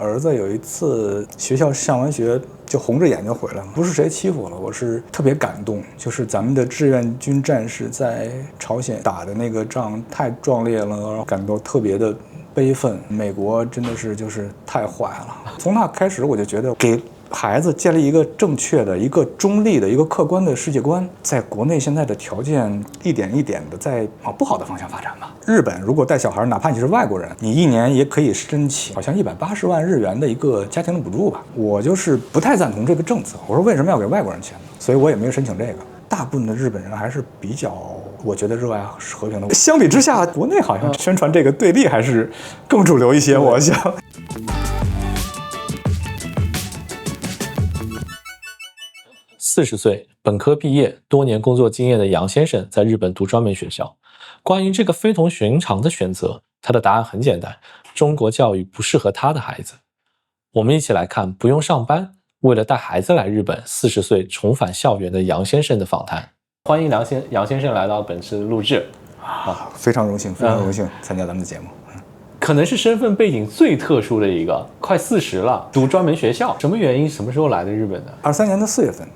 儿子有一次学校上完学就红着眼睛回来了，不是谁欺负了，我是特别感动。就是咱们的志愿军战士在朝鲜打的那个仗太壮烈了，然后感到特别的悲愤。美国真的是就是太坏了。从那开始我就觉得给孩子建立一个正确的、一个中立的、一个客观的世界观，在国内现在的条件一点一点的在往不好的方向发展吧。日本如果带小孩，哪怕你是外国人，你一年也可以申请好像180万日元的一个家庭的补助吧。我就是不太赞同这个政策，我说为什么要给外国人钱呢？所以我也没有申请这个。大部分的日本人还是比较，我觉得热爱和平的。相比之下，国内好像宣传这个对立还是更主流一些，我想。40岁，本科毕业，多年工作经验的杨先生在日本读专门学校。关于这个非同寻常的选择，他的答案很简单：中国教育不适合他的孩子。我们一起来看不用上班，为了带孩子来日本，40岁重返校园的杨先生的访谈。欢迎杨先生来到本次录制。非常荣幸，非常荣幸参加咱们的节目。可能是身份背景最特殊的一个，快40了，读专门学校，什么原因？什么时候来的日本的？23年的4月份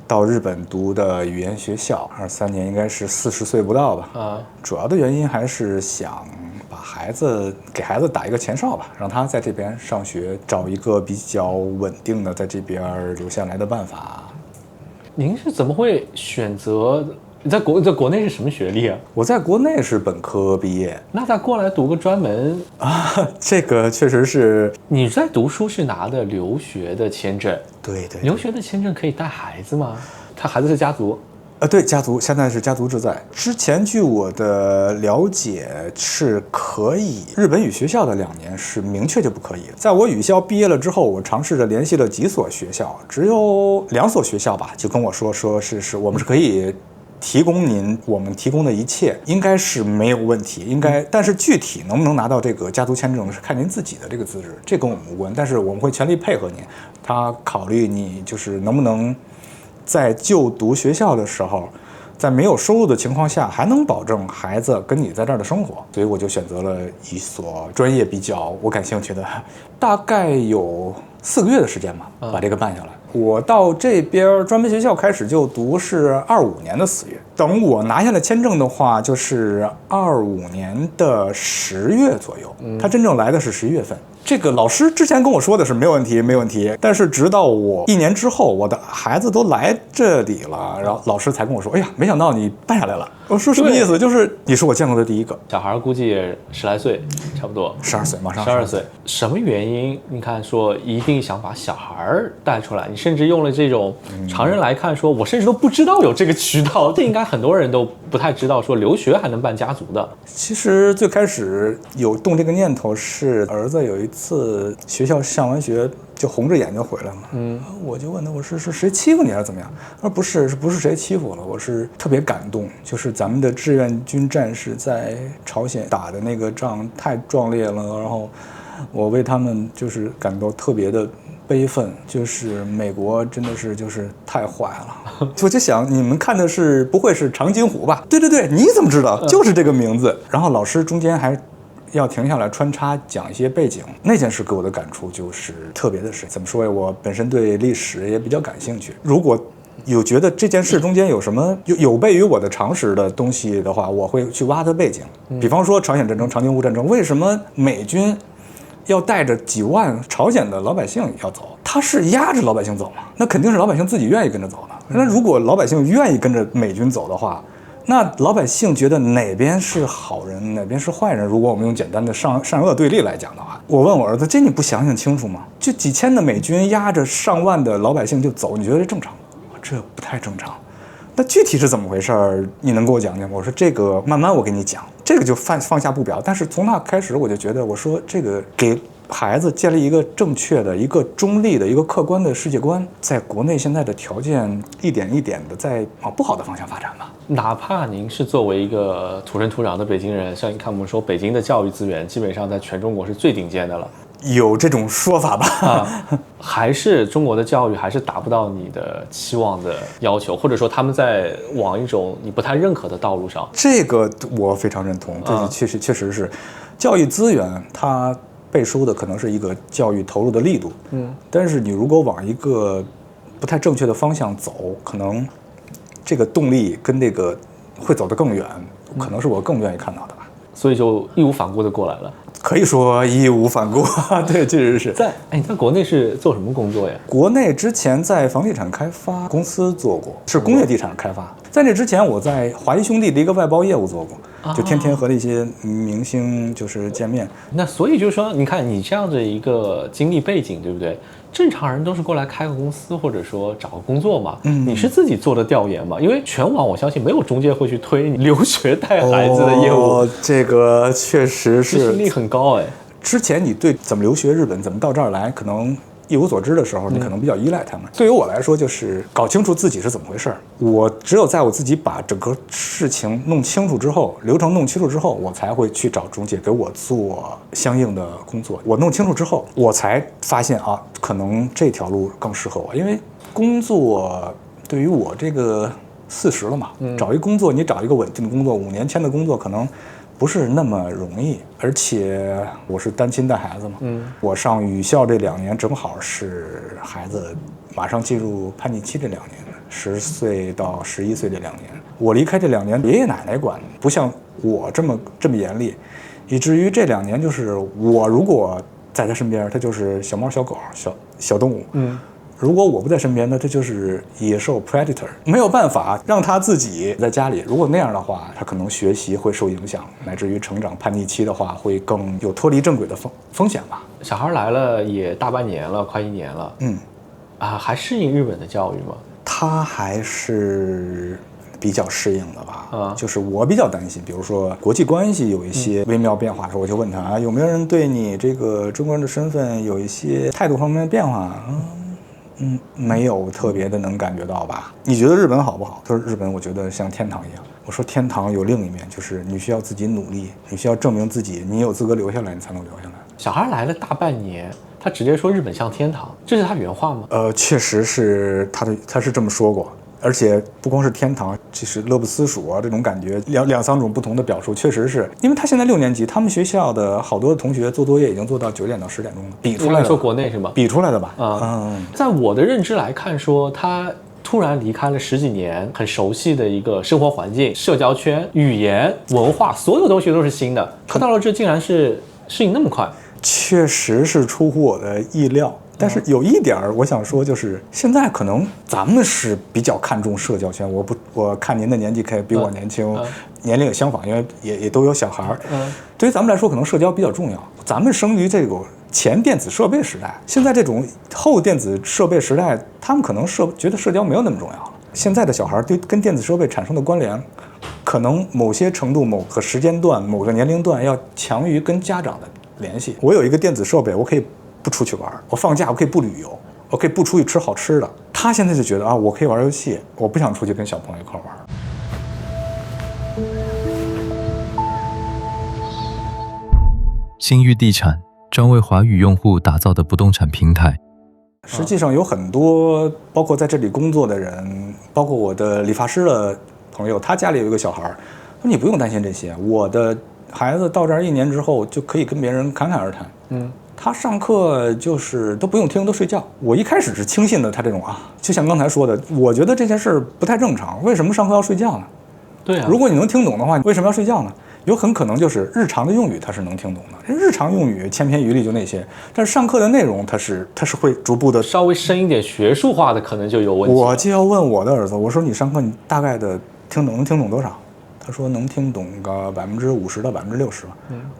到日本读的语言学校。23年应该是40岁不到吧。主要的原因还是想把给孩子打一个前哨吧，让他在这边上学，找一个比较稳定的在这边留下来的办法。您是怎么会选择？你在国内是什么学历啊？我在国内是本科毕业。那再过来读个专门这个确实是。你在读书是拿的留学的签证？对。留学的签证可以带孩子吗？他孩子是家族？对，家族，现在是家族制在。之前据我的了解是可以，日本语学校的2年是明确就不可以。在我语校毕业了之后，我尝试着联系了几所学校，只有2所学校吧，就跟我说是我们是可以提供我们提供的一切，应该是没有问题，但是具体能不能拿到这个家族签证是看您自己的这个资质，这跟我们无关，但是我们会全力配合您。他考虑你就是能不能在就读学校的时候，在没有收入的情况下，还能保证孩子跟你在这儿的生活，所以我就选择了一所专业比较我感兴趣的，大概有4个月的时间吧，把这个办下来。我到这边专门学校开始就读是25年的4月，等我拿下了签证的话，就是25年的10月左右。他真正来的是11月份。这个老师之前跟我说的是没有问题，但是直到我1年之后，我的孩子都来这里了，然后老师才跟我说：“哎呀，没想到你办下来了。”我说什么意思？就是你是我见过的第一个小孩，估计也10来岁，差不多12岁，马上12岁。什么原因？你看说一定想把小孩带出来，你甚至用了这种常人来看说，我甚至都不知道有这个渠道，这应该很多人都不太知道，说留学还能办家族的。其实最开始有动这个念头是儿子有一次学校上完学就红着眼睛回来了。我就问他，我是谁欺负你还是怎么样？他说不是谁欺负了，我是特别感动。就是咱们的志愿军战士在朝鲜打的那个仗太壮烈了，然后我为他们就是感到特别的悲愤。就是美国真的是就是太坏了。我就想你们看的是不会是长津湖吧？对，你怎么知道？就是这个名字。然后老师中间还要停下来穿插讲一些背景，那件事给我的感触就是特别的深。怎么说呀？我本身对历史也比较感兴趣，如果有觉得这件事中间有什么有悖于我的常识的东西的话，我会去挖它背景。比方说朝鲜战争、长津湖战争，为什么美军要带着几万朝鲜的老百姓要走？他是压着老百姓走吗？那肯定是老百姓自己愿意跟着走的。那如果老百姓愿意跟着美军走的话，那老百姓觉得哪边是好人，哪边是坏人？如果我们用简单的善恶对立来讲的话，我问我儿子，这你不想想清楚吗？就几千的美军压着上万的老百姓就走，你觉得这正常吗？这不太正常。那具体是怎么回事？你能给我讲讲吗？我说这个慢慢我给你讲，这个就放下不表。但是从那开始我就觉得，我说这个给孩子建立一个正确的、一个中立的、一个客观的世界观，在国内现在的条件一点一点的在往不好的方向发展吧。哪怕您是作为一个土生土长的北京人，像你看我们说北京的教育资源基本上在全中国是最顶尖的了，有这种说法吧？还是中国的教育还是达不到你的期望的要求，或者说他们在往一种你不太认可的道路上。这个我非常认同，这确实是教育资源它背书的可能是一个教育投入的力度，但是你如果往一个不太正确的方向走，可能这个动力跟那个会走得更远，可能是我更愿意看到的吧。所以就义无反顾的过来了。可以说义无反顾，对，确实是。你在国内是做什么工作呀？国内之前在房地产开发公司做过，是工业地产开发。在那之前，我在华谊兄弟的一个外包业务做过，就天天和那些明星就是见面。那所以就是说，你看你这样的一个经历背景，对不对？正常人都是过来开个公司，或者说找个工作嘛。你是自己做的调研嘛？因为全网我相信没有中介会去推你留学带孩子的业务。这个确实是执行力很高哎。之前你对怎么留学日本，怎么到这儿来，可能一无所知的时候，你可能比较依赖他们。对于我来说，就是搞清楚自己是怎么回事。我只有在我自己把整个事情弄清楚之后，流程弄清楚之后，我才会去找中介给我做相应的工作。我弄清楚之后，我才发现啊，可能这条路更适合我。因为工作对于我这个40了嘛，找一工作，你找一个稳定的工作，5年签的工作，可能不是那么容易，而且我是单亲带孩子嘛，我上语校这2年正好是孩子马上进入叛逆期这2年，10岁到11岁这2年，我离开这2年，爷爷奶奶管，不像我这么严厉，以至于这2年就是我如果在他身边，他就是小猫小狗小动物，如果我不在身边，那这就是野兽 predator， 没有办法让他自己在家里。如果那样的话，他可能学习会受影响，乃至于成长叛逆期的话，会更有脱离正轨的风险吧。小孩来了也大半年了，快1年了，还适应日本的教育吗？他还是比较适应的吧，就是我比较担心，比如说国际关系有一些微妙变化的时候，我就问他有没有人对你这个中国人的身份有一些态度方面的变化？没有特别的能感觉到吧？你觉得日本好不好？他说日本我觉得像天堂一样。我说天堂有另一面，就是你需要自己努力，你需要证明自己，你有资格留下来，你才能留下来。小孩来了大半年，他直接说日本像天堂，这是他原话吗？确实是他是这么说过。而且不光是天堂，就是乐不思蜀啊，这种感觉，两三种不同的表述，确实是因为他现在6年级，他们学校的好多的同学做作业已经做到9点到10点钟了，比出来的。你说国内是吗？比出来的吧？在我的认知来看，说他突然离开了10几年很熟悉的一个生活环境、社交圈、语言、文化，所有东西都是新的，他到了这竟然是适应那么快，确实是出乎我的意料。但是有一点我想说，就是现在可能咱们是比较看重社交圈。我看您的年纪可以比我年轻，年龄也相仿，因为也都有小孩。对于咱们来说，可能社交比较重要。咱们生于这个前电子设备时代，现在这种后电子设备时代，他们可能觉得社交没有那么重要了。现在的小孩对跟电子设备产生的关联，可能某些程度、某个时间段、某个年龄段要强于跟家长的联系。我有一个电子设备，我可以不出去玩，我放假我可以不旅游，我可以不出去吃好吃的。他现在就觉得我可以玩游戏，我不想出去跟小朋友一块玩。新域地产专为华语用户打造的不动产平台。实际上有很多，包括在这里工作的人，包括我的理发师的朋友，他家里有一个小孩，说你不用担心这些，我的孩子到这儿1年之后就可以跟别人侃侃而谈。他上课就是都不用听，都睡觉。我一开始是轻信的他这种就像刚才说的，我觉得这件事不太正常。为什么上课要睡觉呢？对啊，如果你能听懂的话，为什么要睡觉呢？有很可能就是日常的用语他是能听懂的，日常用语千篇一律就那些，但是上课的内容他是会逐步的稍微深一点学术化的可能就有问题。我就要问我的儿子，我说你上课你大概的能听懂多少？他说能听懂个50%到60%吧。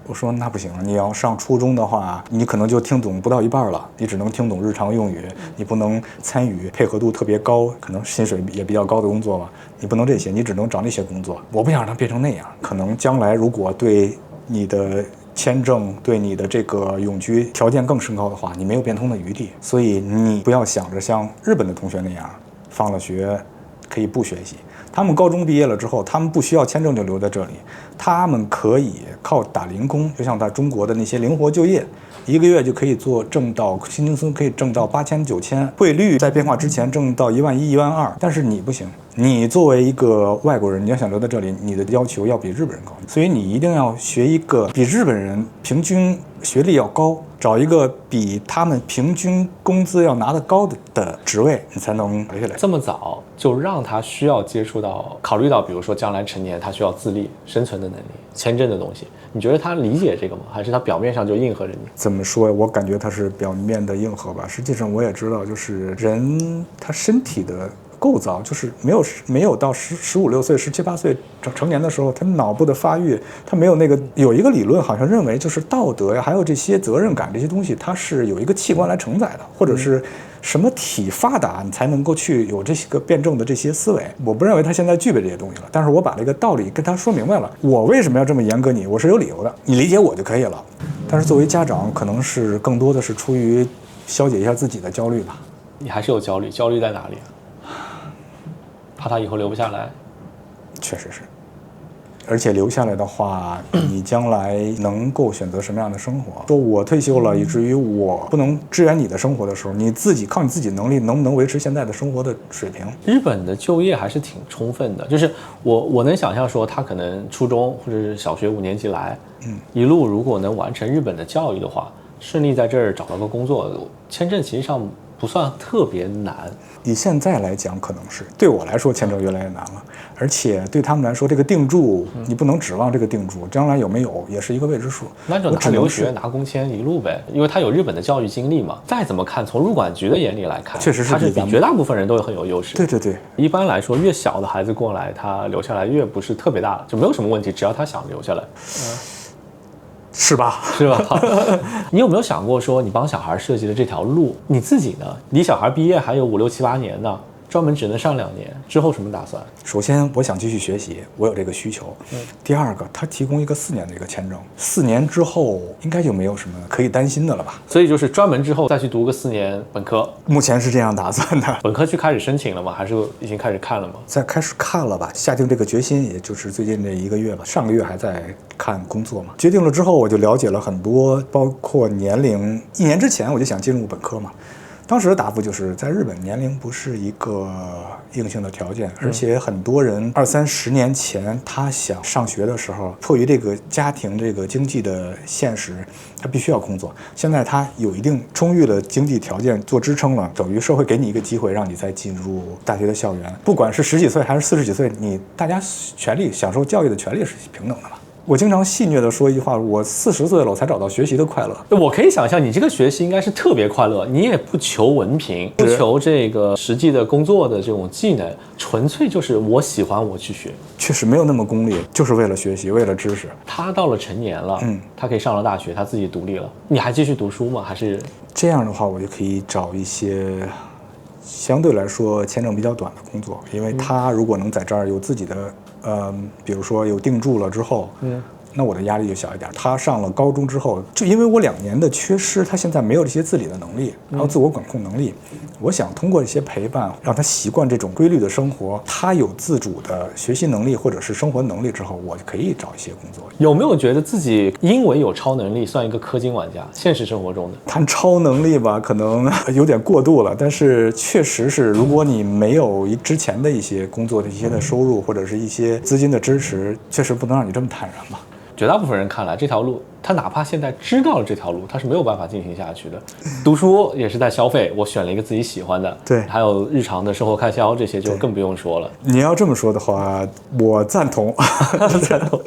我说那不行，你要上初中的话，你可能就听懂不到一半了，你只能听懂日常用语，你不能参与配合度特别高，可能薪水也比较高的工作吧，你不能这些，你只能找那些工作。我不想让他变成那样，可能将来如果对你的签证对你的这个永居条件更升高的话，你没有变通的余地，所以你不要想着像日本的同学那样，放了学可以不学习。他们高中毕业了之后，他们不需要签证就留在这里，他们可以靠打零工，就像在中国的那些灵活就业， 1个月就可以挣到薪金可以挣到8000、9000，汇率在变化之前挣到11000、12000，但是你不行。你作为一个外国人，你要想留在这里，你的要求要比日本人高，所以你一定要学一个比日本人平均学历要高，找一个比他们平均工资要拿得高的职位，你才能留下来。这么早就让他需要接触到，考虑到比如说将来成年他需要自立生存的能力，签证的东西，你觉得他理解这个吗？还是他表面上就应和着你？怎么说呀？我感觉他是表面的应和吧。实际上我也知道，就是人他身体的构造就是没有到15、16岁、17、18岁成年的时候，他脑部的发育，他没有那个。有一个理论好像认为，就是道德呀，还有这些责任感这些东西，它是有一个器官来承载的，或者是什么体发达，你才能够去有这些个辩证的这些思维。我不认为他现在具备这些东西了，但是我把这个道理跟他说明白了，我为什么要这么严格你，我是有理由的，你理解我就可以了。但是作为家长，可能是更多的是出于消解一下自己的焦虑吧。你还是有焦虑，焦虑在哪里啊？怕他以后留不下来。确实是，而且留下来的话，你将来能够选择什么样的生活？说我退休了，以至于我不能支援你的生活的时候，你自己靠你自己能力能不能维持现在的生活的水平？日本的就业还是挺充分的，就是我能想象说，他可能初中或者是小学5年级来，一路如果能完成日本的教育的话，顺利在这儿找到个工作，签证其实上不算特别难。以现在来讲，可能是对我来说签证越来越难了，而且对他们来说，这个定住你不能指望这个定住将来有没有也是一个未知数。那就拿留学拿工签一路呗，因为他有日本的教育经历嘛。再怎么看，从入管局的眼里来看，确实是他是比绝大部分人都很有优势。对对对，一般来说，越小的孩子过来，他留下来越不是特别大，就没有什么问题，只要他想留下来。是吧？是吧？你有没有想过说，你帮小孩设计的这条路，你自己呢？离小孩毕业还有5、6、7、8年呢，专门只能上2年，之后什么打算？首先，我想继续学习，我有这个需求。第二个，他提供一个4年的一个签证，4年之后应该就没有什么可以担心的了吧？所以就是专门之后再去读个4年本科。目前是这样打算的。本科去开始申请了吗？还是已经开始看了吗？在开始看了吧，下定这个决心，也就是最近这1个月吧。上个月还在看工作嘛，决定了之后，我就了解了很多，包括年龄。1年之前我就想进入本科嘛。当时的答复就是在日本年龄不是一个硬性的条件，而且很多人20、30年前他想上学的时候，迫于这个家庭这个经济的现实，他必须要工作。现在他有一定充裕的经济条件做支撑了，等于社会给你一个机会，让你再进入大学的校园。不管是10几岁还是40几岁，大家权利享受教育的权利是平等的嘛。我经常戏谑地说一句话，我40岁了我才找到学习的快乐。我可以想象你这个学习应该是特别快乐，你也不求文凭，不求这个实际的工作的这种技能，纯粹就是我喜欢我去学。确实没有那么功利，就是为了学习，为了知识。他到了成年了，他可以上了大学，他自己独立了，你还继续读书吗？还是这样的话，我就可以找一些相对来说签证比较短的工作，因为他如果能在这儿有自己的比如说有定住了之后，那我的压力就小一点。他上了高中之后，就因为我2年的缺失，他现在没有这些自理的能力，还有自我管控能力。我想通过一些陪伴，让他习惯这种规律的生活。他有自主的学习能力或者是生活能力之后，我就可以找一些工作。有没有觉得自己因为有超能力，算一个氪金玩家？现实生活中的谈超能力吧，可能有点过度了，但是确实是，如果你没有之前的一些工作的一些的收入，或者是一些资金的支持，确实不能让你这么坦然吧。绝大部分人看来，这条路他哪怕现在知道了这条路，他是没有办法进行下去的。读书也是在消费，我选了一个自己喜欢的，对，还有日常的生活开销，这些就更不用说了。你要这么说的话，我赞同，赞同。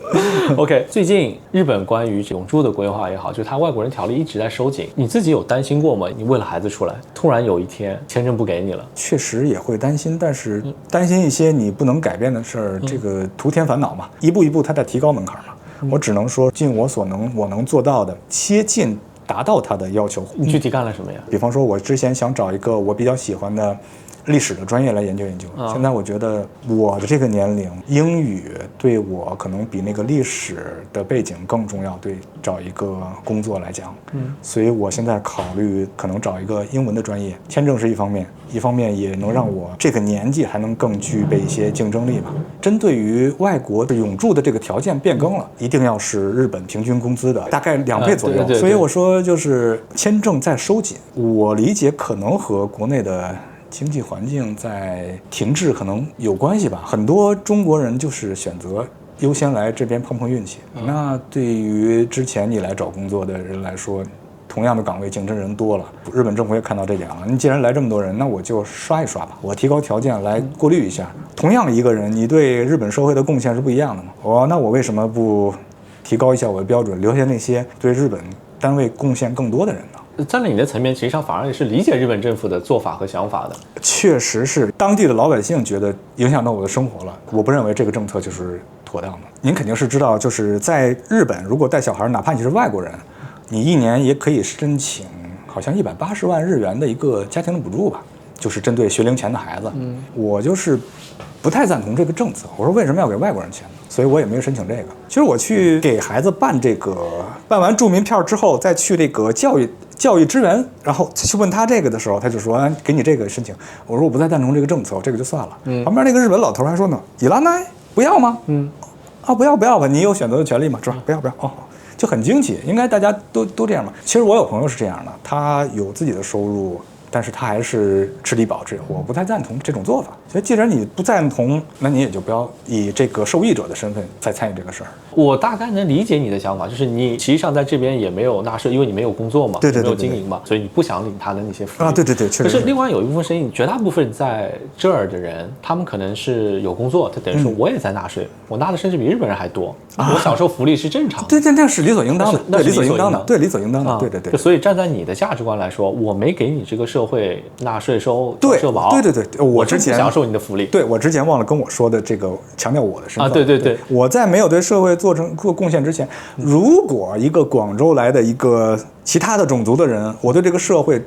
OK， 最近日本关于永住的规划也好，就他外国人条例一直在收紧，你自己有担心过吗？你为了孩子出来，突然有一天签证不给你了，确实也会担心，但是担心一些你不能改变的事儿，这个徒添烦恼嘛，一步一步他在提高门槛嘛。我只能说尽我所能，我能做到的，接近达到他的要求。你具体干了什么呀？比方说，我之前想找一个我比较喜欢的历史的专业来研究研究。现在我觉得我的这个年龄，英语对我可能比那个历史的背景更重要，对找一个工作来讲。所以我现在考虑可能找一个英文的专业，签证是一方面，一方面也能让我这个年纪还能更具备一些竞争力吧。针对于外国的永驻的这个条件变更了，一定要是日本平均工资的大概2倍左右。对，所以我说就是签证在收紧，我理解可能和国内的经济环境在停滞可能有关系吧。很多中国人就是选择优先来这边碰碰运气。那对于之前你来找工作的人来说，同样的岗位竞争人多了，日本政府也看到这点了。你既然来这么多人，那我就刷一刷吧，我提高条件来过滤一下。同样一个人，你对日本社会的贡献是不一样的嘛？那我为什么不提高一下我的标准，留下那些对日本单位贡献更多的人呢？站在你的层面，其实上反而也是理解日本政府的做法和想法的。确实是当地的老百姓觉得影响到我的生活了，我不认为这个政策就是妥当的。您肯定是知道，就是在日本，如果带小孩，哪怕你是外国人，你一年也可以申请好像180万日元的一个家庭的补助吧，就是针对学龄前的孩子。我就是不太赞同这个政策。我说为什么要给外国人钱呢？所以我也没有申请这个。其实我去给孩子办完住民票之后，再去这个教育支援，然后去问他这个的时候，他就说给你这个申请。我说我不太赞同这个政策，这个就算了。旁边那个日本老头还说呢，伊拉奈不要吗？不要吧，你有选择的权利嘛，是吧？不要就很惊奇，应该大家都这样嘛。其实我有朋友是这样的，他有自己的收入，但是他还是吃低保这，我不太赞同这种做法。所以既然你不赞同，那你也就不要以这个受益者的身份再参与这个事儿。我大概能理解你的想法，就是你实际上在这边也没有纳税，因为你没有工作嘛，对，没有经营嘛，所以你不想领他的那些福利啊。对，确实。可是另外有一部分声音，绝大部分在这儿的人，他们可能是有工作，他等于说我也在纳税，我纳的甚至比日本人还多，我享受福利是正常的。对，那是理所应当的，那是理所应当的，对，理所应当的，对。所以站在你的价值观来说，我没给你这个社会纳税收社保，对，我之前享受你的福利。对，我之前忘了跟我说的这个，强调我的身份啊，对，我在没有对社会做贡献之前，如果一个广州来的一个其他的种族的人，我对这个社会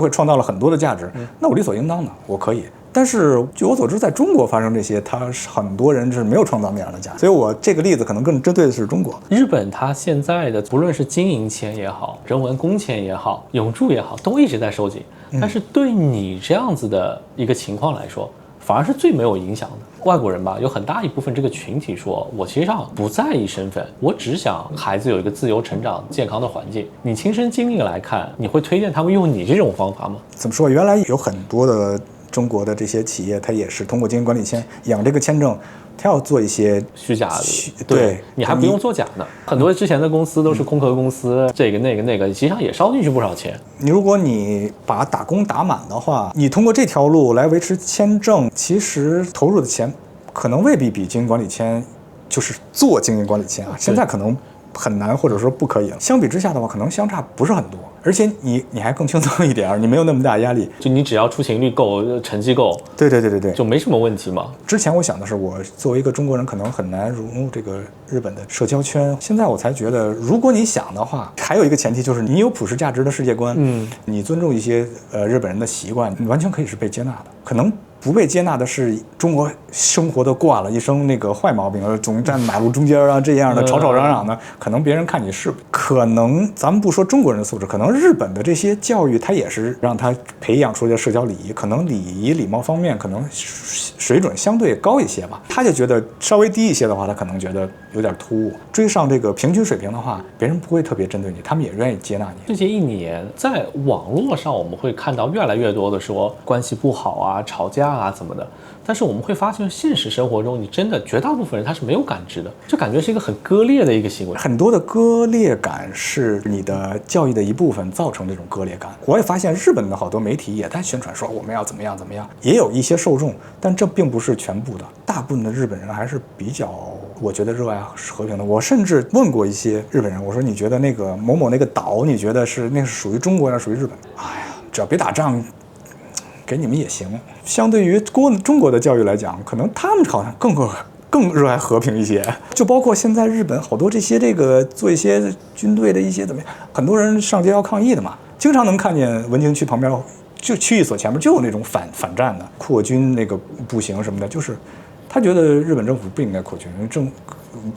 创造了很多的价值，那我理所应当的，我可以。但是据我所知，在中国发生这些，他很多人是没有创造那样的价值，所以我这个例子可能更针对的是中国。日本它现在的不论是经营签也好，人文工签也好，永驻也好，都一直在收紧。但是对你这样子的一个情况来说，反而是最没有影响的。外国人吧，有很大一部分这个群体说，我其实上不在意身份，我只想孩子有一个自由成长、健康的环境。你亲身经历来看，你会推荐他们用你这种方法吗？怎么说？原来有很多的中国的这些企业，它也是通过经营管理签养这个签证，它要做一些虚假的，对，你还不用做假呢。很多之前的公司都是空壳公司，这个那个，实际上也烧进去不少钱。如果你把打工打满的话，你通过这条路来维持签证，其实投入的钱可能未必比经营管理签，就是做经营管理签啊，现在可能很难或者说不可以了。相比之下的话，可能相差不是很多，而且你还更轻松一点，你没有那么大压力，就你只要出勤率够，成绩够，对，就没什么问题嘛。之前我想的是，我作为一个中国人，可能很难融入这个日本的社交圈。现在我才觉得，如果你想的话，还有一个前提就是你有普世价值的世界观，你尊重一些日本人的习惯，你完全可以是被接纳的。可能不被接纳的是中国生活的惯了，一生那个坏毛病，总站马路中间啊，这样的吵吵嚷嚷的，可能别人看你是可能，咱们不说中国人的素质，可能日本的这些教育，它也是让他培养出来的社交礼仪，可能礼仪礼貌方面可能水准相对高一些吧。他就觉得稍微低一些的话，他可能觉得有点突兀。追上这个平均水平的话，别人不会特别针对你，他们也愿意接纳你。最近一年，在网络上我们会看到越来越多的说关系不好啊、吵架啊怎么的，但是我们会发现现实生活中，你真的绝大部分人他是没有感知的，就感觉是一个很割裂的一个行为。很多的割裂感是你的教育的一部分造成这种割裂感。我也发现日本的好多媒体也在宣传说我们要怎么样怎么样，也有一些受众，但这并不是全部的。大部分的日本人还是比较，我觉得热爱和平的。我甚至问过一些日本人，我说你觉得那个某某那个岛，你觉得那是属于中国还是属于日本？哎呀，只要别打仗，给你们也行。相对于中国的教育来讲，可能他们好像更热爱和平一些。就包括现在日本好多这些做一些军队的一些怎么样，很多人上街要抗议的嘛，经常能看见文京区旁边就区役所前面就有那种反战的扩军那个步行什么的，就是他觉得日本政府不应该扩军，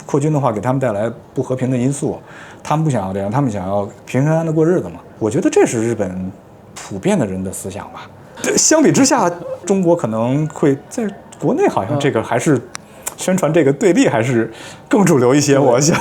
扩军的话给他们带来不和平的因素，他们不想要这样，他们想要平平安安的过日子嘛。我觉得这是日本普遍的人的思想吧。相比之下，中国可能会在国内好像这个还是宣传这个对立还是更主流一些，我想。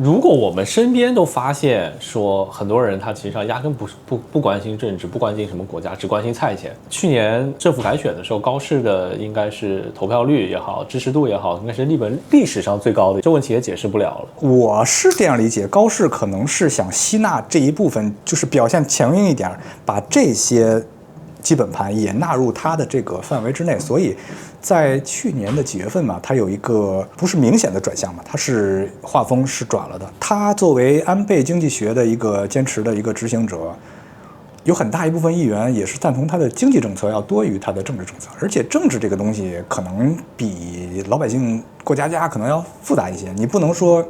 如果我们身边都发现说很多人他其实上压根不关心政治，不关心什么国家，只关心菜钱。去年政府改选的时候，高市的应该是投票率也好，支持度也好，应该是日本历史上最高的，这问题也解释不了了。我是这样理解，高市可能是想吸纳这一部分，就是表现强硬一点，把这些基本盘也纳入他的这个范围之内，所以在去年的几月份嘛，他有一个不是明显的转向嘛，他是画风是转了的。他作为安倍经济学的一个坚持的一个执行者，有很大一部分议员也是赞同他的经济政策要多于他的政治政策，而且政治这个东西可能比老百姓过家家可能要复杂一些，你不能说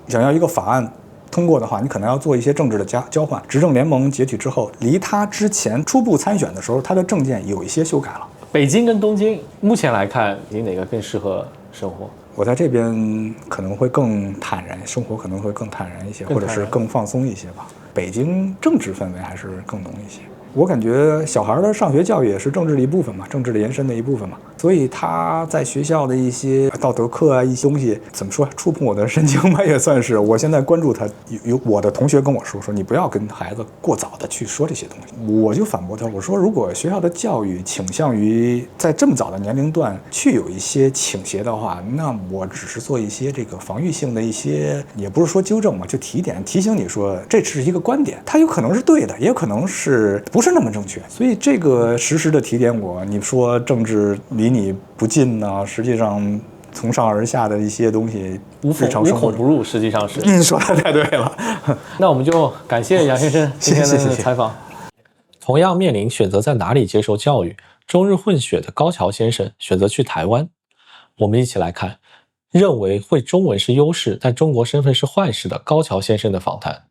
想要一个法案通过的话，你可能要做一些政治的交换。执政联盟解体之后，离他之前初步参选的时候，他的政见有一些修改了。北京跟东京目前来看，你哪个更适合生活？我在这边可能会更坦然，生活可能会更坦然一些，或者是更放松一些吧。北京政治氛围还是更浓一些。我感觉小孩的上学教育也是政治的一部分嘛，政治的延伸的一部分嘛，所以他在学校的一些道德课啊，一些东西怎么说，触碰我的神经吧，也算是。我现在关注他，有我的同学跟我说你不要跟孩子过早的去说这些东西，我就反驳他，我说如果学校的教育倾向于在这么早的年龄段去有一些倾斜的话，那我只是做一些这个防御性的一些，也不是说纠正嘛，就提醒你说这是一个观点，它有可能是对的，也有可能是不是那么正确，所以这个实时的提点我，你说政治离你不近呢，实际上从上而下的一些东西，日常生活无孔不入，实际上是。你说的太对了。那我们就感谢杨先生今天的采访。同样面临选择在哪里接受教育，中日混血的高桥先生选择去台湾。我们一起来看，认为会中文是优势，但中国身份是坏事的高桥先生的访谈。